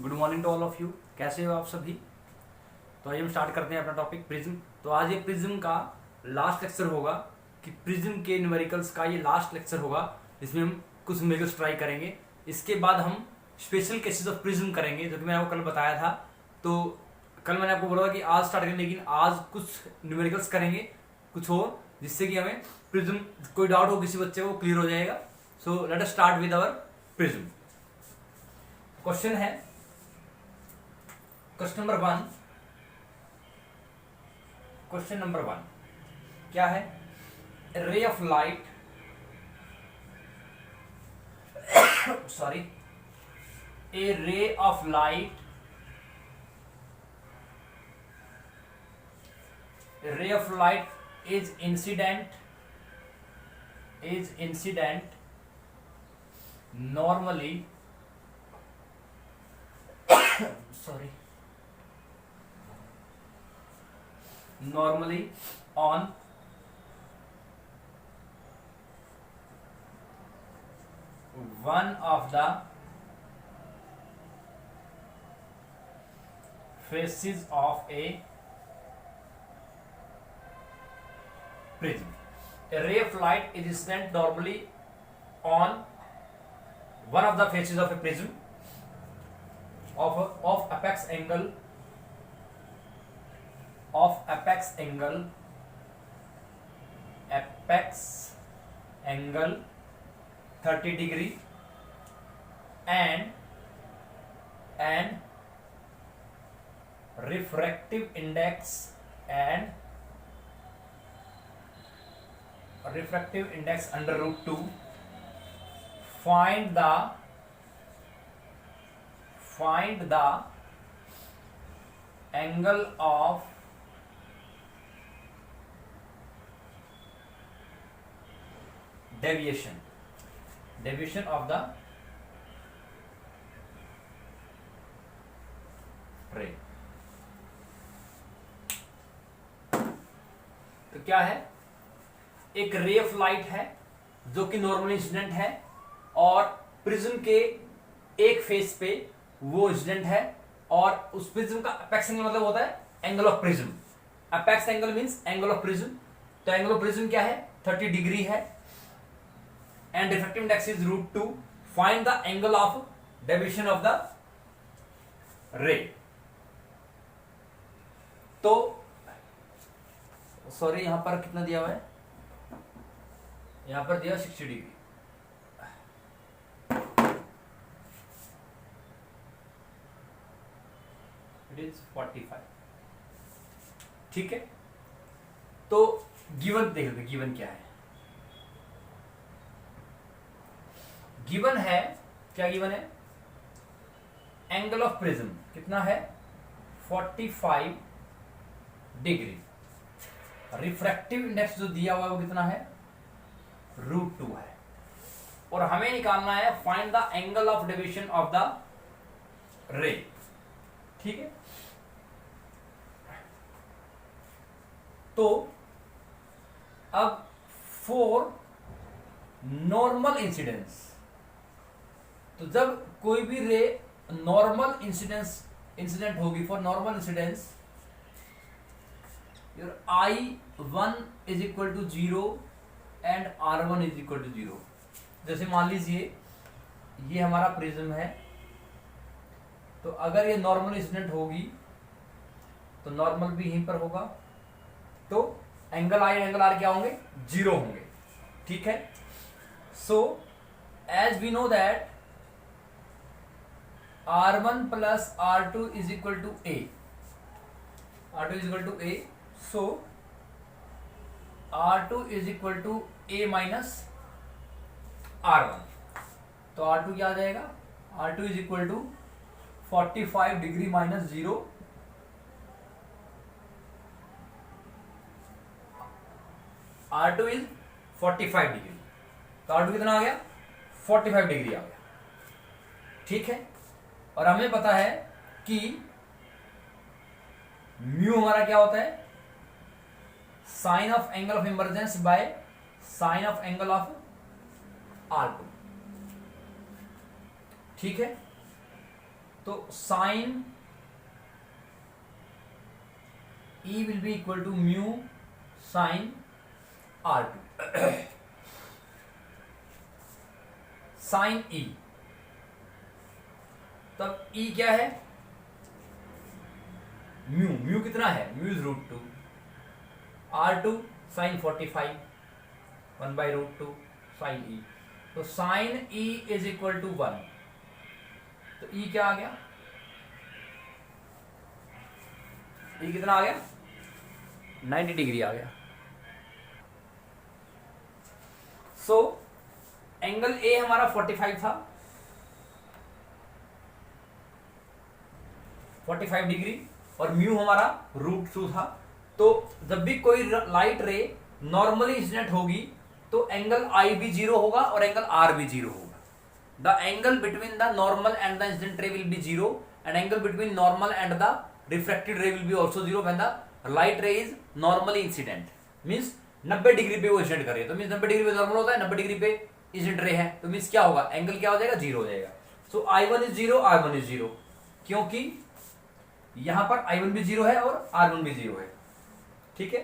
Good morning to all of you. कैसे हो आप सभी। तो आइए हम स्टार्ट करते हैं अपना टॉपिक प्रिज्म। तो आज ये प्रिज्म का लास्ट लेक्चर होगा कि प्रिज्म के न्यूमेरिकल्स का ये लास्ट लेक्चर होगा, इसमें हम कुछ न्यूमेरिकल्स ट्राई करेंगे। इसके बाद हम स्पेशल केसेस ऑफ प्रिज्म करेंगे, जो कि मैंने आपको कल बताया था। तो कल मैंने आपको बोला था कि आज स्टार्ट करेंगे, लेकिन आज कुछ न्यूमेरिकल्स करेंगे कुछ और, जिससे कि हमें प्रिज्म कोई डाउट हो किसी बच्चे को क्लियर हो जाएगा। So let us start with our prism. Question है क्वेश्चन नंबर वन क्या है? Ray of light sorry a ray of light is incident normally on one of the faces of a prism. A ray of light is incident normally on one of the faces of a prism of apex angle 30 degree and refractive index under root 2. Find the angle of deviation of the ray. तो क्या है? एक रे of light है जो कि normal incident है, और प्रिज्म के एक फेस पे वो इंसिडेंट है, और उस प्रिज्म का अपेक्स एंगल मतलब होता है angle of prism. Apex angle means angle of prism. तो एंगल ऑफ प्रिज्म क्या है? 30 डिग्री है, and refractive index is √2. Find the angle of deviation of the रे। तो सॉरी, यहां पर कितना दिया हुआ है? यहां पर दिया 60 डिग्री। It is 45। ठीक है, तो गिवन देख लेते, गिवन क्या है? गिवन है क्या? गिवन है एंगल ऑफ प्रिज्म कितना है? 45 डिग्री। रिफ्रैक्टिव इंडेक्स जो दिया हुआ है वो कितना है? √2 है। और हमें निकालना है find the angle of deviation of the रे। ठीक है, तो अब फॉर नॉर्मल इंसिडेंस, तो जब कोई भी रे नॉर्मल इंसिडेंट होगी, for normal incidence your I1 is equal to 0 and R1 is equal to 0। जैसे मान लीजिए ये हमारा प्रिज्म है, तो अगर ये नॉर्मल इंसिडेंट होगी तो नॉर्मल भी यहीं पर होगा, तो एंगल I एंगल R क्या होंगे? 0 होंगे। ठीक है, so as we know that R1 plus R2 is equal to A, so R2 is equal to A minus R1। तो R2 क्या आ जाएगा? R2 is equal to 45 degree minus 0, R2 is 45 degree. तो R2 कितना आ गया? 45 degree आ गया। ठीक है, और हमें पता है कि म्यू हमारा क्या होता है? Sine of angle of emergence by sine of angle of R2। ठीक है, तो sine E will be equal to mu sine R2 sine E, तब E क्या है, म्यू, म्यू कितना है, mu is √2, R2 sine 45 1/√2 sine E, तो sine E is equal to 1, तो E क्या आ गया, E कितना आ गया, 90 डिग्री आ गया। सो एंगल ए हमारा 45 था, 45 डिग्री, और म्यू हमारा √2 था। तो जब भी कोई लाइट रे नॉर्मली इंसिडेंट होगी तो एंगल आई भी 0 होगा और एंगल आर भी 0 होगा। The angle between the normal and the incident ray will be 0 and angle between normal and the refracted रे will be also 0 when the light रे is normally incident. Means 90 degree पे वो incident करे, तो means 90 degree पे normal होता है, 90 degree पे इंसिडेंट रे है, तो मीन्स क्या होगा, एंगल क्या हो जाएगा, 0 हो जाएगा। सो I1 इज 0, R1 इज 0, क्योंकि यहां पर I1 भी 0 है और R1 भी 0 है। ठीक है,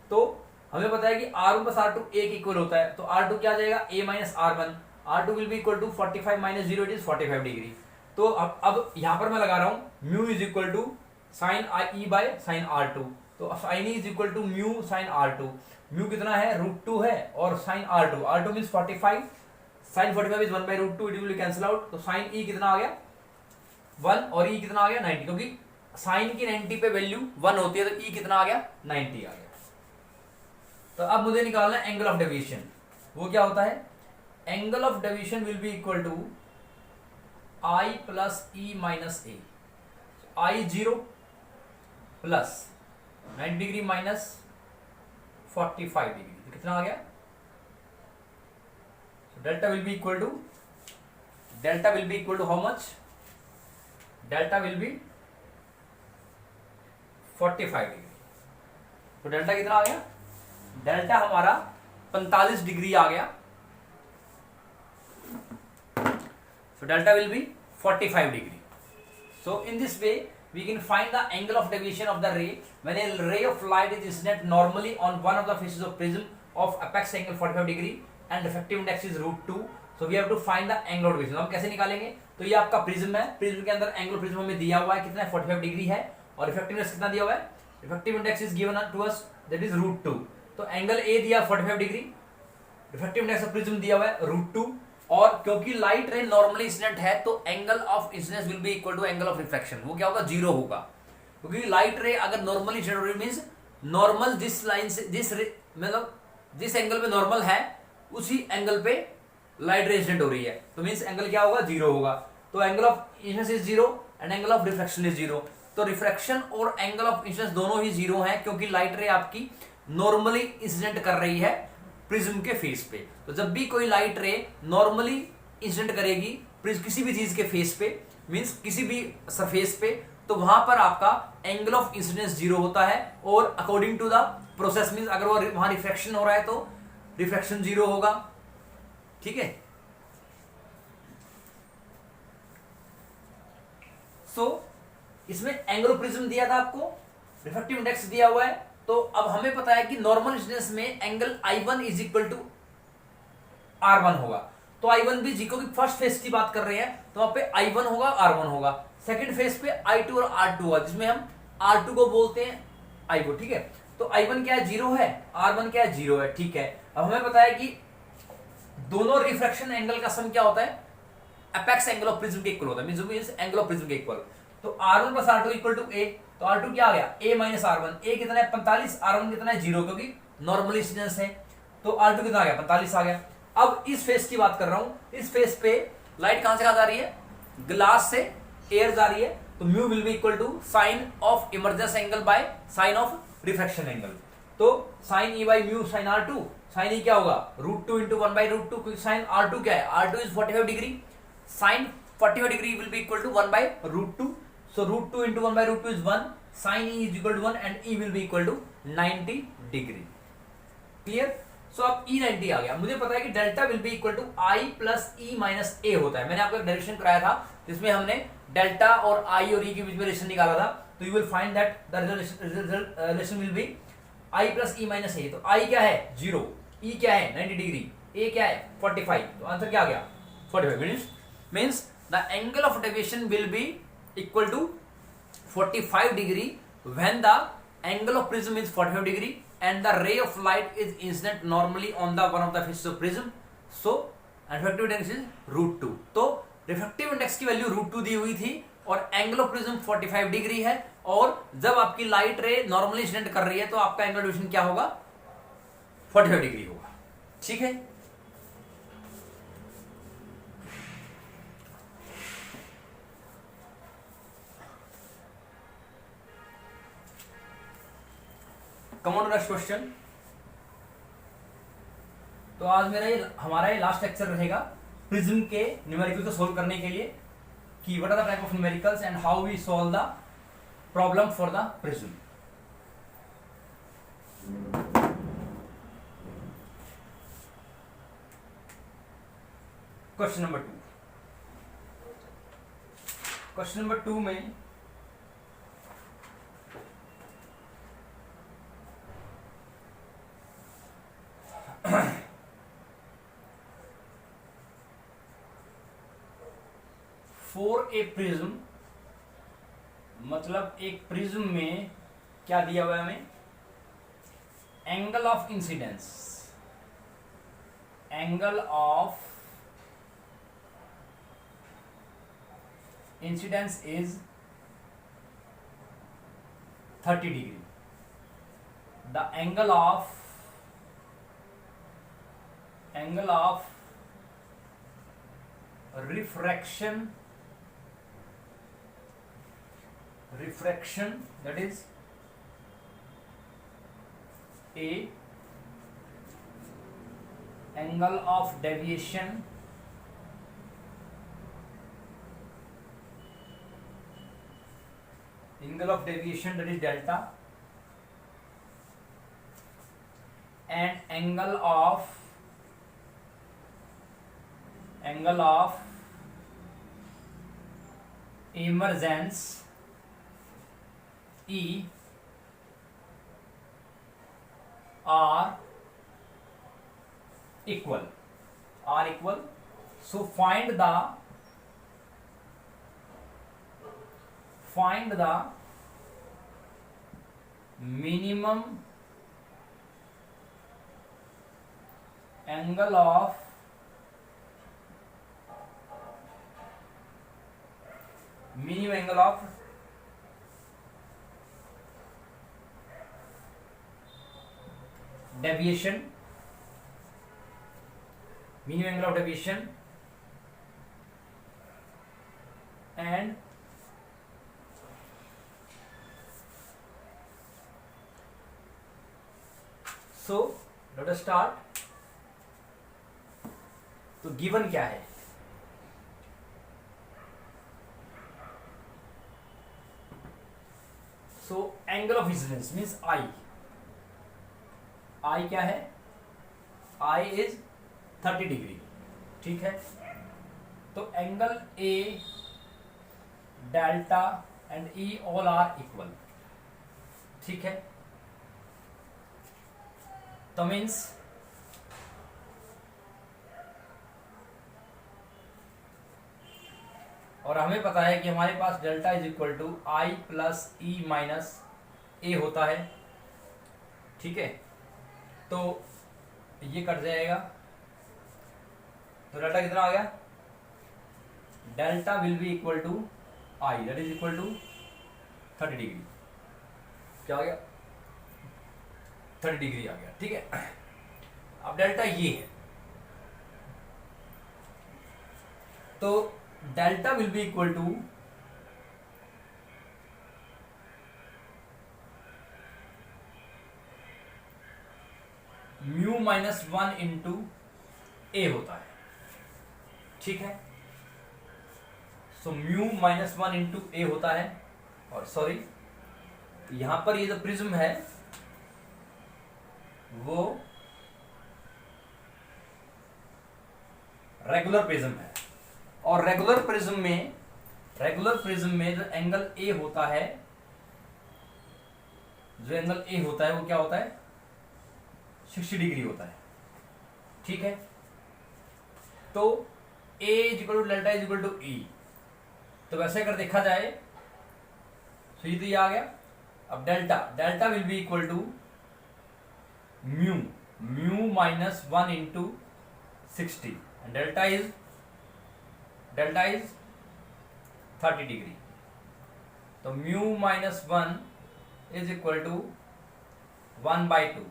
तो हमें पता है कि R1 प्लस R2 एक इक्वल होता है, तो R2 क्या आ जाएगा, A minus R1, R2 will be equal to 45 minus 0, it is 45 degree. तो अब यहां पर मैं लगा रहा हूं mu is equal to sine E by sine R2, तो sine E is equal to mu sine R2, mu कितना है, √2 है, और sine R2 means 45, sine 45 is 1/√2, it will cancel out, तो साइन E कितना आ गया 1 और E कितना आ गया 90, क्योंकि साइन की 90 पे वैल्यू 1 होती है, तो E कितना आ गया 90 आ गया। तो अब मुझे निकालना है एंगल ऑफ डेविएशन, वो क्या होता है, angle of deviation will be equal to I plus E minus A, I 0 plus 90 degree minus 45 degree, तो कितना आ गया, delta will be equal to how much, delta will be 45 degree, तो delta कितना आ गया, डेल्टा हमारा 45 डिग्री आ गया, so delta will be 45 degree. So in this way we can find the angle of deviation of the ray when a ray of light is incident normally on one of the faces of prism of apex angle 45 degree and refractive index is √2. So we have to find the angle of deviation. हम कैसे निकालेंगे, तो ये आपका prism है, prism के अंदर angle prism हमें दिया हुआ है कितना है, 45 डिग्री है, और रिफ्रैक्टिव इंडेक्स कितना दिया हुआ है, refractive index is given to us that is √2, तो एंगल ए दिया 45 degree, refractive index of prism दिया हुआ है √2, और क्योंकि लाइट रे नॉर्मली इंसिडेंट है तो angle of incidence will be equal to angle of reflection, वो क्या होगा 0 होगा, क्योंकि लाइट रे अगर नॉर्मली इंसिडेंट हो रही मींस नॉर्मल जिस लाइन से मतलब जिस एंगल पे नॉर्मल है उसी एंगल पे लाइट रे इंसिडेंट हो रही है, तो मींस एंगल क्या होगा 0 होगा, तो angle of incidence is 0 and angle of reflection is 0, तो रिफ्लेक्शन और एंगल ऑफ इंसिडेंस दोनों ही 0 है, क्योंकि लाइट रे आपकी नॉर्मली इंसिडेंट कर रही है प्रिज्म के फेस पे। तो जब भी कोई लाइट रे नॉर्मली इंसिडेंट करेगी किसी भी चीज के फेस पे, मींस किसी भी सरफेस पे, तो वहां पर आपका एंगल ऑफ इंसिडेंस 0 होता है, और according to the process means अगर वो वहां रिफ्रैक्शन हो रहा है तो रिफ्रैक्शन 0 होगा। ठीक है, सो इसमें एंगल ऑफ प्रिज्म दिया था आपको, रिफ्रैक्टिव इंडेक्स दिया हुआ है, तो अब हमें पता है कि नॉर्मल इंसिडेंस में angle I1 is equal to R1 होगा, तो I1 भी जी, क्योंकि फर्स्ट फेस की बात कर रहे हैं तो वहां पे I1 होगा R1 होगा, सेकंड फेस पे I2 और R2 होगा, जिसमें हम R2 को बोलते हैं I को। ठीक है, तो I1 क्या है 0 है, R1 क्या है 0 है। ठीक है, अब हमें पता है कि दोनों रिफ्रैक्शन एंगल का सम क्या होता है, एपेक्स एंगल ऑफ प्रिज्म के इक्वल होता है, मींस एंगल ऑफ प्रिज्म के इक्वल, तो R1 plus R2 equal to A, तो R2 क्या आ गया A माइनस R1, A कितना है 45, R1 कितना है 0, क्योंकि नॉर्मल इंसिडेंस है, तो R2 कितना आ गया 45 आ गया। अब इस फेस की बात कर रहा हूं, इस फेस पे लाइट कहां से कहां जा रही है, ग्लास से एयर जा रही है, तो mu will be equal to sine of emergence angle by sine of refraction angle, तो sine E by mu sine R2, sine E क्या होगा √2 इंटू 1/√2, क्योंकि साइन R2 क्या है, R2 is 45 degree, sine 45 degree will be equal to 1/√2, so √2 into 1/√2 is 1, sin E is equal to 1 and E will be equal to 90 degree. Clear? So अब E 90 आ गया, मुझे पता है कि delta will be equal to I plus E minus A होता है, मैंने आपको एक डेरिवेशन कराया था जिसमें हमने डेल्टा और आई और ई के बीच में रिलेशन निकाला था, तो you will find that the relation will be I plus E minus A. तो आई क्या है 0, ई क्या है 90 डिग्री, ए क्या है 45, तो आंसर क्या आ गया 45। Means the angle of deviation will be equal to 45 degree when the angle of prism is 45 degree and the ray of light is incident normally on the one of the faces of prism, so refractive index is √2। तो refractive index की value √2 दी हुई थी और angle of prism 45 degree है, और जब आपकी light रे नॉर्मली इंसिडेंट कर रही है तो आपका एंगल डिविजन क्या होगा 45 डिग्री होगा। ठीक है, कम ऑन नेक्स्ट क्वेश्चन। तो आज हमारा ये लास्ट लेक्चर रहेगा प्रिज्म के न्यूमेरिकल को सोल्व करने के लिए, कि what are the type of numericals and how we solve the problem for the prism. Question number 2। Question number 2 में फॉर ए प्रिज्म, मतलब एक प्रिज्म में क्या दिया हुआ है हमें, angle of incidence, angle of incidence is 30 degree, the angle of refraction that is a, angle of deviation that is delta, and angle of emergence E are equal. So find the minimum angle of deviation, and so let us start। तो given क्या है, so angle of incidence means i क्या है, i is 30 degree. ठीक है, तो angle A, delta and e all are equal. ठीक है, तो मीन्स और हमें पता है कि हमारे पास delta is equal to I plus E minus A होता है। ठीक है, तो ये कट जाएगा, तो डेल्टा कितना आ गया, delta will be equal to i that is equal to 30 degree. क्या आ गया 30 डिग्री आ गया। ठीक है, अब डेल्टा ये है, तो delta will be equal to mu minus 1 into A होता है। ठीक है, so mu minus 1 into A होता है, और सॉरी यहां पर ये जो प्रिज्म है वो रेगुलर प्रिज्म है, और रेगुलर प्रिज्म में रेगुलर प्रिज्म में जो एंगल ए होता है, वो क्या होता है, 60 डिग्री होता है। ठीक है, तो A is equal to delta is equal to E. तो वैसे अगर देखा जाए तो ये आ गया। अब delta will be equal to mu minus 1 into 60 and delta is 30 degree. तो mu minus 1 is equal to 1/2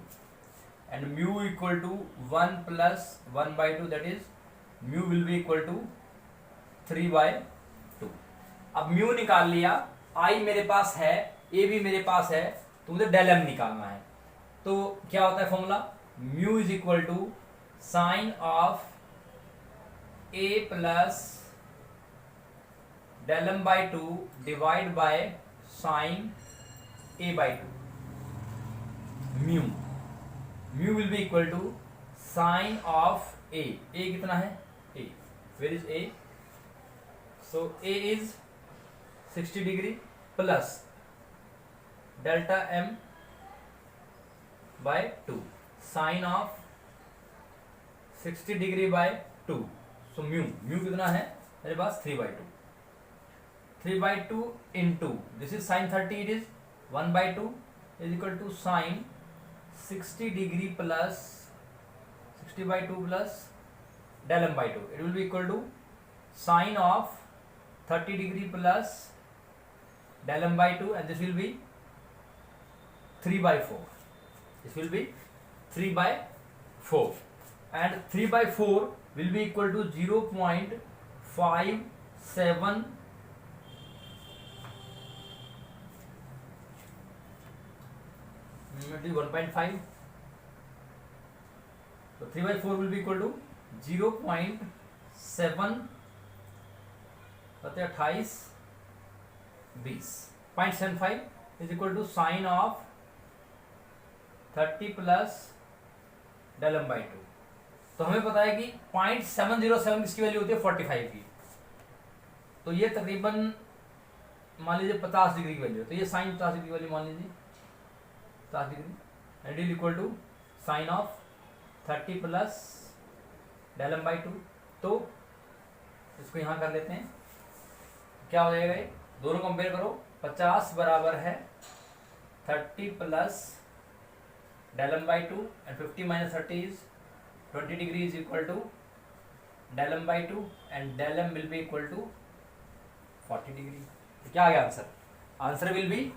and mu equal to 1 plus 1/2, that is mu will be equal to 3/2। अब म्यू निकाल लिया, आई मेरे पास है, ए भी मेरे पास है, तो मुझे डेल एम निकालना है। तो क्या होता है formula, mu is equal to sine of A plus del M by 2 divide by sine A by 2। Mu will be equal to sine of A कितना है, A, where is A, so A is 60 degree plus delta M by 2 sine of 60 degree by 2। So mu कितना है मेरे पास, 3/2 into this is sine 30, it is 1/2 is equal to sine 60 degree plus 60/2 plus del m by 2, it will be equal to sine of 30 degree plus del m by 2 and this will be 3/4. This will be 3/4 and 3/4 will be equal to 0.57 1.5. So 3/4 will be equal to 0.7 28 20 0.75 is equal to sine of 30 plus del M by 2। तो हमें पता है कि 0.707 किसकी value होती है, 45 की। तो ये तकरीबन मान लीजिए 50 डिग्री की वैल्यू है, तो ये साइन 50 डिग्री वाली मान लीजिए 50 degree and is equal to sine of 30 plus del M by 2। तो इसको यहाँ कर लेते हैं, क्या हो जाएगा, ये दोनों कंपेयर करो, 50 बराबर है 30 plus del M by 2 and 50 minus 30 is 20 degree is equal to del M by 2 and del m will be equal to 40 degree. तो क्या आ गया answer, answer will be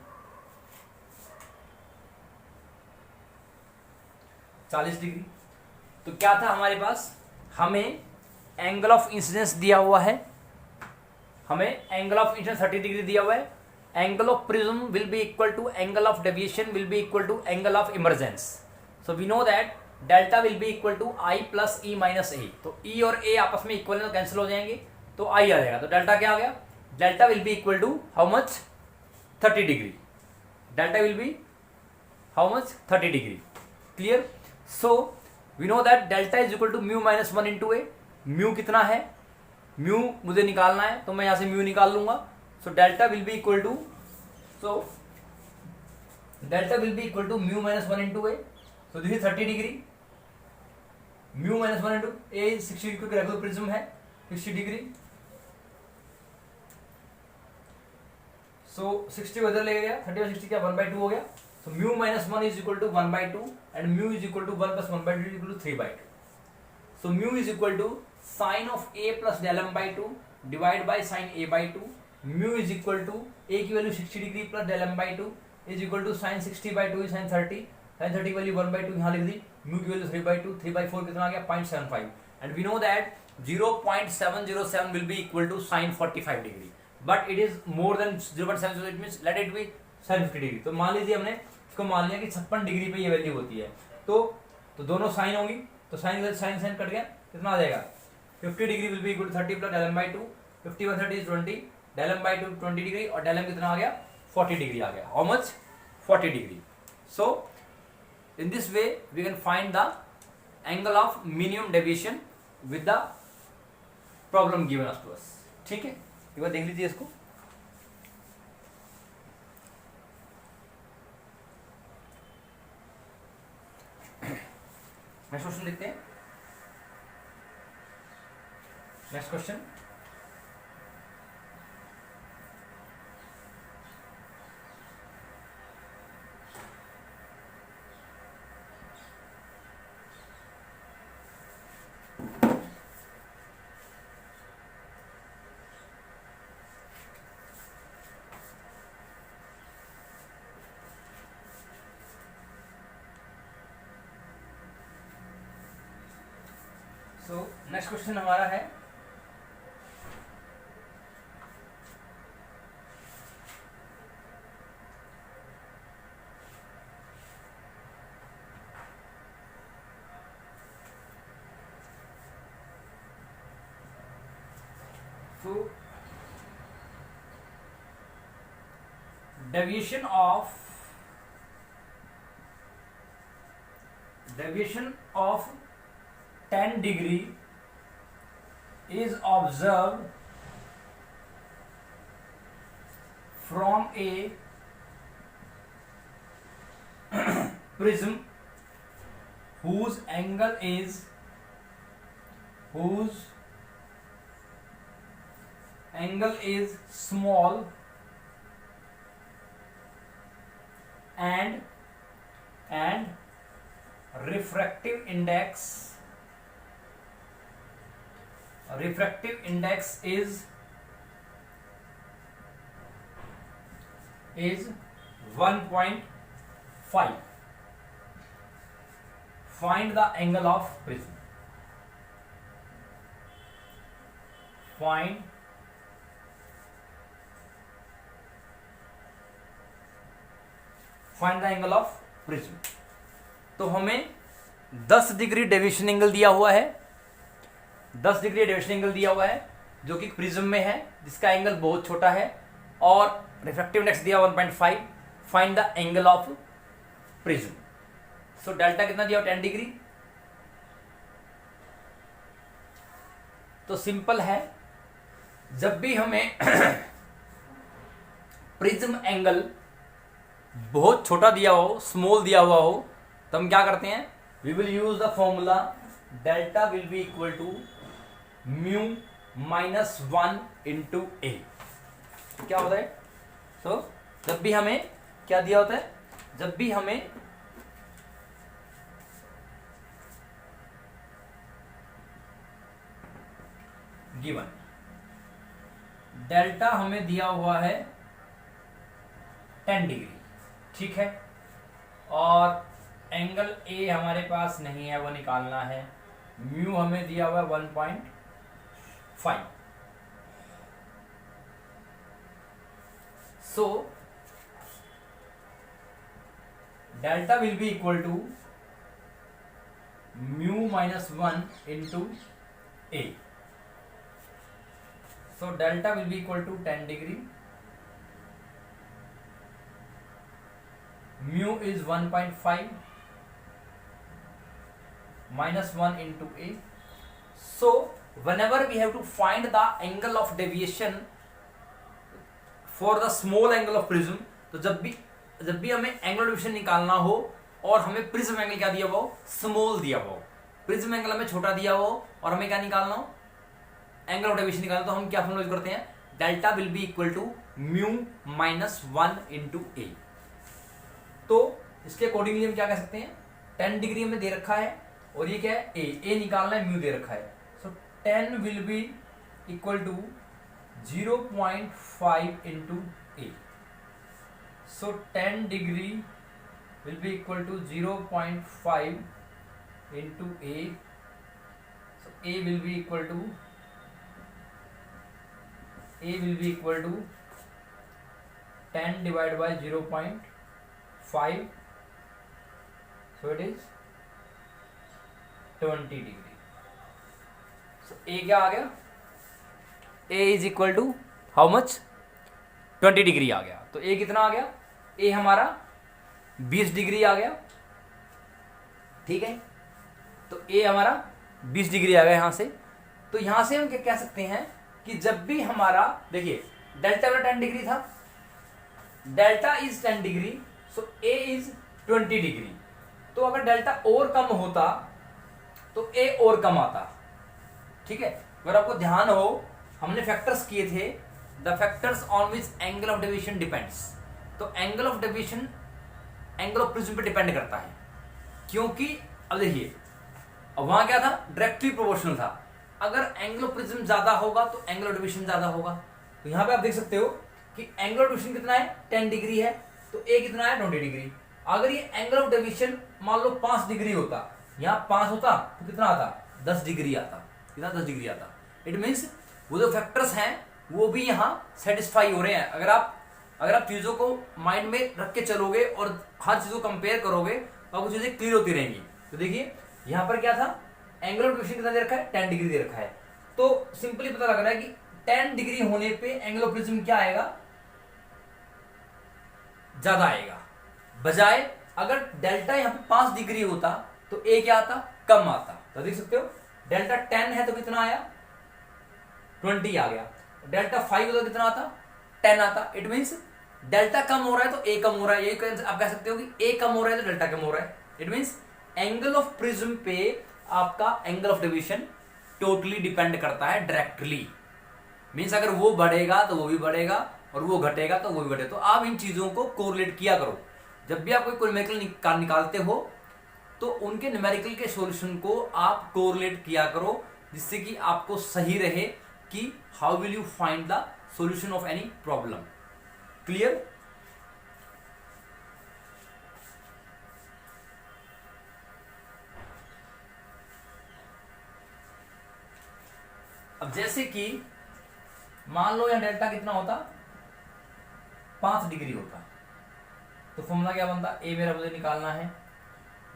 40 degree. तो क्या था हमारे पास, हमें एंगल ऑफ इंसिडेंस दिया हुआ है, हमें एंगल ऑफ इंसिडेंस 30 डिग्री दिया हुआ है, angle of prism will be equal to angle of deviation will be equal to angle of emergence. So we know that delta will be equal to I plus E minus A. तो E और ए आपस में equal तो cancel हो जाएंगे, तो आई आ जाएगा। तो डेल्टा क्या आ गया, delta will be equal to how much, 30 degree. Delta will be how much, 30 degree. Clear. So we know that delta is equal to mu minus 1 into A. Mu कितना है, म्यू मुझे निकालना है, तो मैं यहां से म्यू निकाल लूंगा। So delta will be equal to, so delta will be equal to mu minus 1 into A. So this is 30 degree, mu minus 1 into A 60 degree, क्योंकि रेगुलर प्रिज्म है 60 डिग्री। सो 60 उधर ले गया, 30 और 60 क्या 1/2 हो गया। So mu minus 1 is equal to 1/2 and mu is equal to 1 plus 1/2 is equal to 3/2. So mu is equal to sine of a plus del m by 2 divided by sine a by 2. Mu is equal to a की value 60 degree plus del m by 2 is equal to sin 60/2 is sin 30. sin 30 की value 1/2 यहाँ लिख दी, mu की value 3/2, 3/4 कितना आ गया 0.75 and we know that 0.707 will be equal to sin 45 degree. But it is more than 0.707, it means let it be sin 50 degree. तो मान लीजिए हमने इसको मान लिया कि 56 डिग्री पे ये वैल्यू होती है, तो दोनों साइन होंगी, तो साइन साइन कट गया, कितना आ जाएगा 50 degree will be equal to 30 plus del M by 2, 50 + 30 is 20, del M by 2 20 degree और डेल एम कितना आ गया 40 डिग्री आ गया। How much, 40 degree. So in this way we can find the angle of minimum deviation with the problem given to us. ठीक है, एक बार देख लीजिए इसको। नेक्स्ट क्वेश्चन देखते हैं। Next question, so next question हमारा है so deviation of 10 degree is observed from a prism whose angle is small and refractive index is 1.5. Find the angle of prism. Find the angle of prism. तो हमें 10 degree deviation angle दिया हुआ है, 10 degree deviation angle दिया हुआ है जो कि प्रिज्म में है, जिसका एंगल बहुत छोटा है, और रिफ्रैक्टिव इंडेक्स दिया 1.5. Find the angle of prism. So delta कितना दिया, 10 डिग्री. तो सिंपल है, जब भी हमें प्रिज्म एंगल बहुत छोटा दिया हो, स्मॉल दिया हुआ हो, तो हम क्या करते हैं, we will use the formula delta will be equal to mu minus 1 into A. क्या होता है, तो जब भी हमें क्या दिया होता है, जब भी हमें गिवन डेल्टा हमें दिया हुआ है 10 डिग्री, ठीक है, और एंगल ए हमारे पास नहीं है, वो निकालना है. म्यू हमें दिया हुआ है 1.5. So delta will be equal to mu minus 1 into A. So delta will be equal to 10 degree. Mu is 1.5 minus 1 into A. So whenever we have to find the angle of deviation for the small angle of prism, तो जब भी हमें angle of deviation निकालना हो और हमें prism angle क्या दिया हुआ हो, स्मॉल दिया हुआ हो, प्रिज्म एंगल हमें छोटा दिया हो और हमें क्या निकालना हो, एंगल ऑफ डेविएशन निकालना, तो हम क्या फॉर्मूला यूज करते हैं, delta will be equal to mu minus 1 into A. तो इसके अकॉर्डिंगली हम क्या कह सकते हैं, 10 डिग्री हमें दे रखा है और ये क्या है, ए निकालना है, म्यू दे रखा है. So 10 will be equal to 0.5 into A. So 10 degree will be equal to 0.5 into A. So A will be equal to 10 divide by 0.5. So it is 20 degree. So A क्या आ गया, A is equal to how much, 20 degree आ गया. तो A कितना आ गया, A हमारा 20 डिग्री आ गया, ठीक है. तो A हमारा 20 डिग्री आ गया यहाँ से. तो यहाँ से हम क्या कह सकते हैं कि जब भी हमारा, देखिए डेल्टा 10 डिग्री था, delta is 10 degree, so A is 20 degree. तो अगर डेल्टा और कम होता तो ए और कम आता। ठीक है, अगर आपको ध्यान हो हमने फैक्टर्स किए थे, the factors on which angle of deviation depends. तो angle of deviation angle of prism पे डिपेंड करता है, क्योंकि अब देखिए वहां क्या था, डायरेक्टली प्रोपोर्शनल था। अगर एंगल ऑफ प्रिज्म ज्यादा होगा तो एंगल ऑफ डेविएशन ज्यादा होगा। तो यहां पे आप देख सकते हो कि एंगल ऑफ डेविएशन कितना है, 10 डिग्री है, तो ए कितना है, 20 डिग्री। अगर ये एंगल ऑफ डेविएशन मान लो 5 डिग्री होता, यहाँ 5 होता तो कितना आता, 10 डिग्री आता। कितना, 10 डिग्री आता। इट मीन्स वो जो फैक्टर्स हैं वो भी यहाँ सेटिस्फाई हो रहे हैं। अगर आप चीजों को माइंड में रख के चलोगे और हर चीज को कंपेयर करोगे तो आपको चीजें क्लियर होती रहेंगी। तो देखिए यहाँ पर क्या था, एंगल ऑफ डेविएशन कितना दे रखा है, 10 डिग्री दे रखा है। तो सिंपली पता लग रहा है कि 10 डिग्री होने पे एंगल ऑफ प्रिज्म क्या आएगा, ज्यादा आएगा। बजाय अगर डेल्टा यहाँ पे 5 डिग्री होता तो ए क्या आता, कम आता। तो देख सकते हो डेल्टा 10 है तो कितना आया, 20 आ गया। डेल्टा 5 होता तो कितना आता, 10 आता। इट मीन्स डेल्टा कम हो रहा है तो ए कम हो रहा है। यही आप कह सकते हो कि ए कम हो रहा है तो डेल्टा कम हो रहा है। It means angle of prism पे आपका angle of deviation totally depend करता है डायरेक्टली। मीन्स अगर वो बढ़ेगा तो वो भी बढ़ेगा और वो घटेगा तो वो भी घटेगा। तो आप इन चीजों को कोरिलेट किया करो। जब भी आप कोई न्यूमेरिकल निकालते हो तो उनके न्यूमेरिकल के सॉल्यूशन को आप कोरिलेट किया करो, जिससे कि आपको सही रहे कि how will you find the solution of any problem. Clear? अब जैसे कि मान लो यहां डेल्टा कितना होता, 5 डिग्री होता, तो फॉर्मूला क्या बनता, ए मेरा मुझे निकालना है,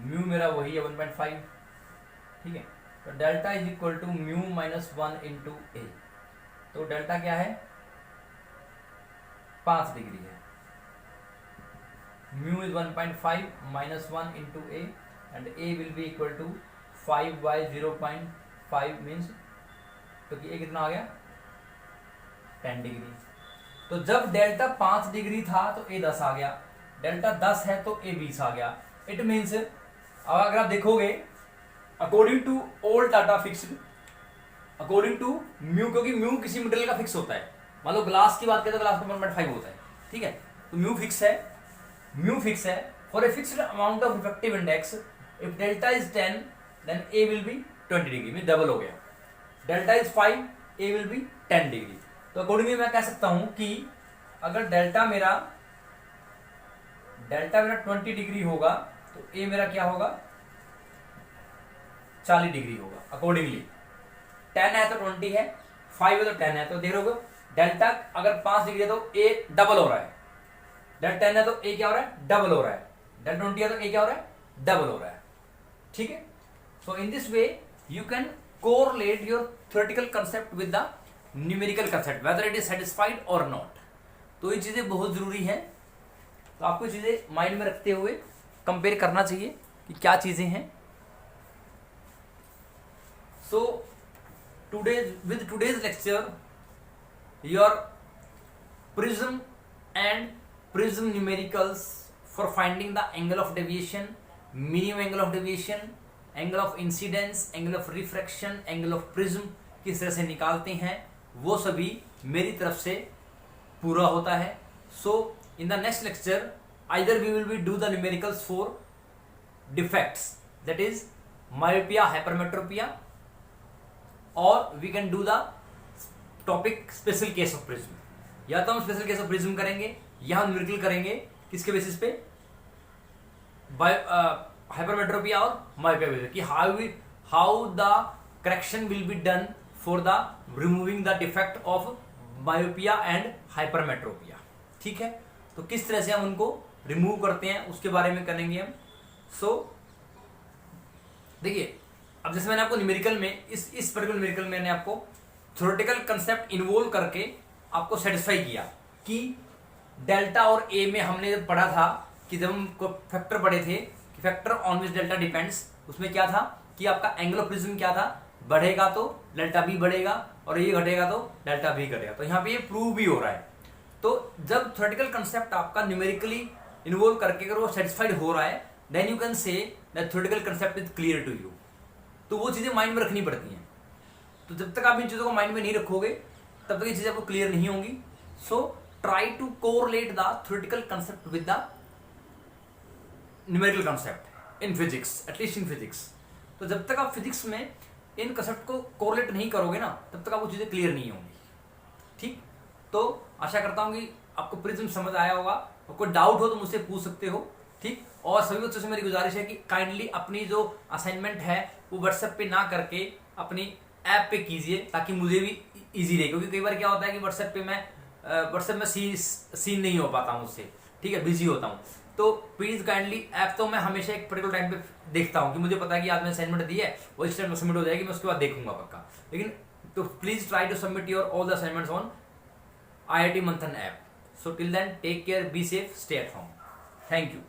म्यू मेरा वही है 1.5। ठीक है, तो delta is equal to mu minus 1 into A. तो डेल्टा क्या है, 5 डिग्री है। Mu is 1.5 minus 1 into A and A will be equal to 5 by 0.5 means, तो कि ए कितना आ गया, 10 डिग्री। तो जब डेल्टा 5 डिग्री था तो ए 10 आ गया, डेल्टा 10 है तो ए 20 आ गया। इट मीन्स अब अगर आप देखोगे according to old data fixed, according to mu, क्योंकि म्यू किसी मटेरियल का फिक्स होता है। मान लो ग्लास की बात करें तो ग्लास का 1.5 होता है। ठीक है, तो म्यू फिक्स है, म्यू फिक्स है for a fixed amount of refractive index. If delta is 10 then A will be 20 degree, में डबल हो गया। Delta is 5, A will be 10 degree. तो अकॉर्डिंगली मैं कह सकता हूं कि अगर डेल्टा मेरा 20 डिग्री होगा तो ए मेरा क्या होगा, 40 डिग्री होगा। अकॉर्डिंगली 10 है तो 20 है, 5 है तो 10 है। तो देख रहे हो डेल्टा अगर 5 डिग्री है तो ए डबल हो रहा है, डेल्टा 10 है तो ए क्या हो रहा है, डबल हो रहा है। डेल्टा 20 है तो ए क्या हो रहा है, डबल हो रहा है। ठीक है, so in this way you can correlate your theoretical concept with the numerical concept whether it is satisfied or not। तो ये चीजें बहुत जरूरी हैं, तो आपको चीजें माइंड में रखते हुए कंपेयर करना चाहिए कि क्या चीजें हैं। सो today's lecture your prism and prism numericals for finding the angle of deviation, minimum angle of deviation, angle of incidence, angle of refraction, angle of prism किस तरह से निकालते हैं, वो सभी मेरी तरफ से पूरा होता है। So in the next lecture either we will be do the numericals for defects, that is myopia, hypermetropia, और we can do the topic special case of prism. या तो हम स्पेशल केस ऑफ प्रिज्म करेंगे या हम numerical करेंगे, किसके basis पे, हाइपरमेट्रोपिया और मायोपिया बेसिस, कि how the correction will be done for the removing the defect of myopia and hypermetropia. ठीक है, तो किस तरह से हम उनको रिमूव करते हैं उसके बारे में करेंगे हम। सो देखिए, अब जैसे मैंने आपको न्यूमेरिकल में इस पर्टिकुलर न्यूमेरिकल में मैंने आपको थ्योरेटिकल कंसेप्ट इन्वॉल्व करके आपको सेटिस्फाई किया कि डेल्टा और ए में हमने पढ़ा था कि जब हम फैक्टर पढ़े थे कि factor on which delta depends, उसमें क्या था कि आपका एंगल ऑफ प्रिज्म क्या था, बढ़ेगा तो डेल्टा भी बढ़ेगा और ये घटेगा तो डेल्टा भी घटेगा। तो यहाँ पे ये प्रूव भी हो रहा है। तो जब थ्योरेटिकल कंसेप्ट आपका न्यूमेरिकली इन्वॉल्व करके अगर वो सेटिस्फाइड हो रहा है, then you can say that theoretical concept is clear to you. तो वो चीज़ें माइंड में रखनी पड़ती हैं। तो जब तक आप इन चीज़ों को माइंड में नहीं रखोगे तब तक ये चीज़ें आपको क्लियर नहीं होंगी। So try to correlate the theoretical concept with the numerical concept in physics, at least in physics. तो जब तक आप फिजिक्स में इन कंसेप्ट को कोरिलेट नहीं करोगे ना तब तक आपको चीज़ें क्लियर नहीं होंगी। ठीक, तो आशा करता हूँ कि आपको प्रिज्म समझ आया होगा। और कोई डाउट हो तो मुझसे पूछ सकते हो। ठीक, और सभी बच्चों से मेरी गुजारिश है कि काइंडली अपनी जो असाइनमेंट है वो व्हाट्सएप पे ना करके अपनी ऐप पे कीजिए, ताकि मुझे भी इजी रहे। क्योंकि कई बार क्या होता है कि व्हाट्सएप में सीन नहीं हो पाता हूँ उससे, ठीक है, बिजी होता हूँ। तो प्लीज काइंडली ऐप तो मैं हमेशा एक पर्टिकुलर टाइम पे देखता हूँ कि मुझे पता है कि आज मैंने असाइनमेंट दी है, वो इस टाइम में सबमिट हो जाएगी, मैं उसके बाद देखूंगा पक्का। लेकिन तो please try to submit your all the assignments on IIT Manthan app. So till then, take care, be safe, stay at home. Thank you.